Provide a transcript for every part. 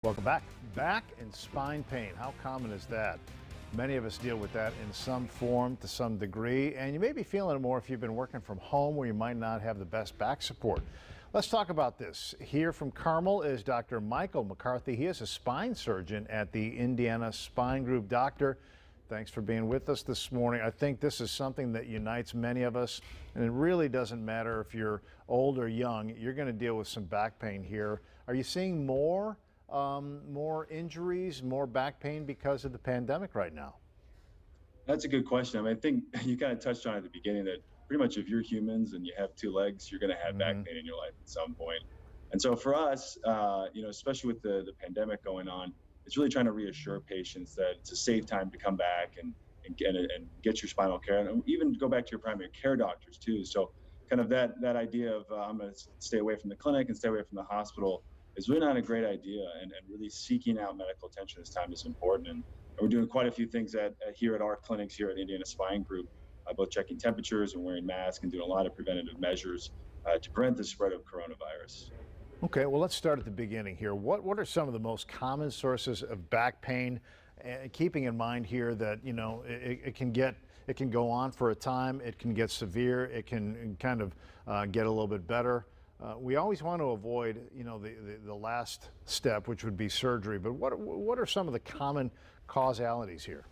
Welcome back. Back and spine pain. How common is that? Many of us deal with that in some form to some degree, and you may be feeling it more if you've been working from home where you might not have the best back support. Let's talk about this. Here from Carmel is Dr. Michael McCarthy. He is a spine surgeon at the Indiana Spine Group. Doctor, thanks for being with us this morning. I think this is something that unites many of us, and it really doesn't matter if you're old or young, you're going to deal with some back pain here. Are you seeing more injuries, more back pain because of the pandemic right now? That's a good question. I mean, I think you kind of touched on at the beginning that pretty much if you're humans and you have two legs, you're going to have back pain in your life at some point. And so for us, especially with the pandemic going on, it's really trying to reassure patients that it's a safe time to come back and get your spinal care, and even go back to your primary care doctors too. So kind of that idea of I'm going to stay away from the clinic and stay away from the hospital is really not a great idea, and really seeking out medical attention this time is important. And we're doing quite a few things here at our clinics here at Indiana Spine Group, both checking temperatures and wearing masks and doing a lot of preventative measures to prevent the spread of coronavirus. Okay, well, let's start at the beginning here. What are some of the most common sources of back pain? Keeping in mind here that, it can go on for a time, it can get severe, it can kind of get a little bit better. We always want to avoid, the last step, which would be surgery. But what are some of the common causalities here?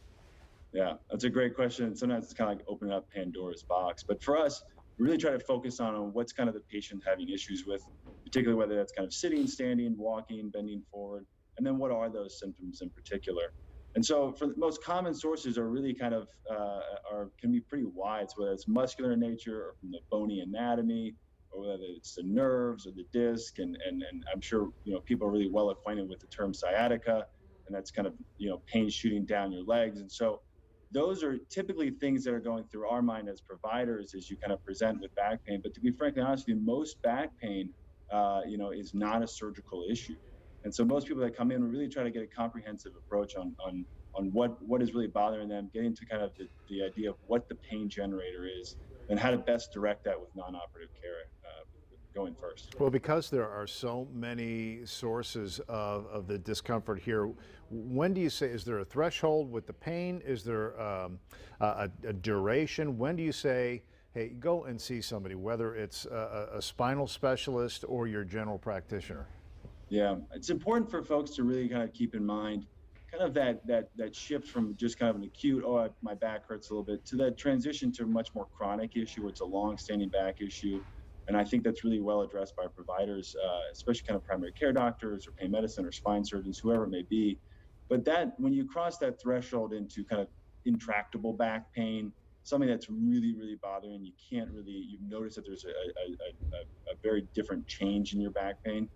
Yeah, that's a great question. Sometimes it's kind of like opening up Pandora's box. But for us, we really try to focus on what's kind of the patient having issues with, particularly whether that's kind of sitting, standing, walking, bending forward, and then what are those symptoms in particular. And so for the most common sources are really kind of can be pretty wide. So whether it's muscular in nature or from the bony anatomy, or whether it's the nerves or the disc, and I'm sure people are really well acquainted with the term sciatica, and that's kind of pain shooting down your legs. And so those are typically things that are going through our mind as providers as you kind of present with back pain. But to be frankly honest with you, most back pain is not a surgical issue. And so most people that come in, we really try to get a comprehensive approach on what is really bothering them, getting to kind of the idea of what the pain generator is and how to best direct that with non-operative care going first. Well, because there are so many sources of the discomfort here, when do you say, is there a threshold with the pain? Is there a duration? When do you say, hey, go and see somebody, whether it's a spinal specialist or your general practitioner? Yeah, it's important for folks to really kind of keep in mind kind of that shift from just kind of an acute, oh, my back hurts a little bit, to that transition to a much more chronic issue where it's a long-standing back issue. And I think that's really well addressed by providers, especially kind of primary care doctors or pain medicine or spine surgeons, whoever it may be. But that when you cross that threshold into kind of intractable back pain, something that's really, really bothering, you notice that there's a very different change in your back pain.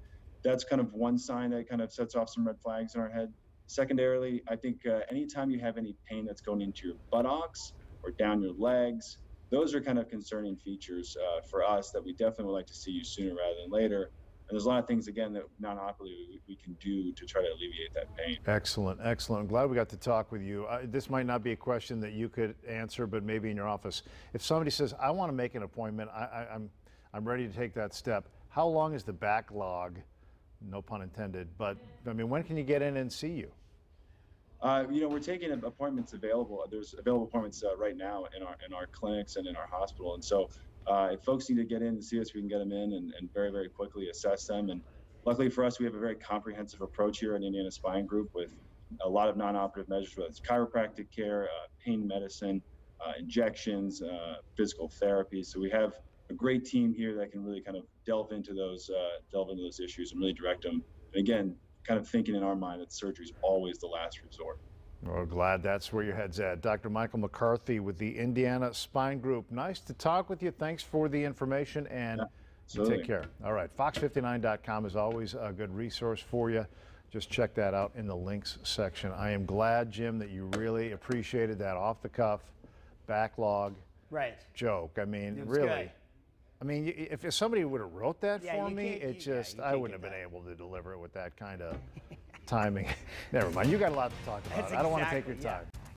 That's kind of one sign that kind of sets off some red flags in our head. Secondarily, I think anytime you have any pain that's going into your buttocks or down your legs, those are kind of concerning features for us that we definitely would like to see you sooner rather than later. And there's a lot of things, again, that non-operatively we can do to try to alleviate that pain. Excellent, excellent. I'm glad we got to talk with you. This might not be a question that you could answer, but maybe in your office. If somebody says, I want to make an appointment, I'm ready to take that step, how long is the backlog? No pun intended, but I mean, when can you get in and see you? We're taking appointments available. There's available appointments right now in our clinics and in our hospital. And so if folks need to get in to see us, we can get them in and very, very quickly assess them. And luckily for us, we have a very comprehensive approach here at Indiana Spine Group with a lot of non-operative measures, whether it's chiropractic care, pain medicine, injections, physical therapy. So we have a great team here that can really kind of delve into those issues and really direct them. And again, kind of thinking in our mind that surgery is always the last resort. Well, glad that's where your head's at. Dr. Michael McCarthy with the Indiana Spine Group. Nice to talk with you. Thanks for the information, and you take care. All right, fox59.com is always a good resource for you. Just check that out in the links section. I am glad, Jim, that you really appreciated that off-the-cuff backlog joke. I mean, really. Good. I mean, if somebody would have wrote that for me, I wouldn't have been able to deliver it with that kind of timing. Never mind. You got a lot to talk about. I don't want to take your time.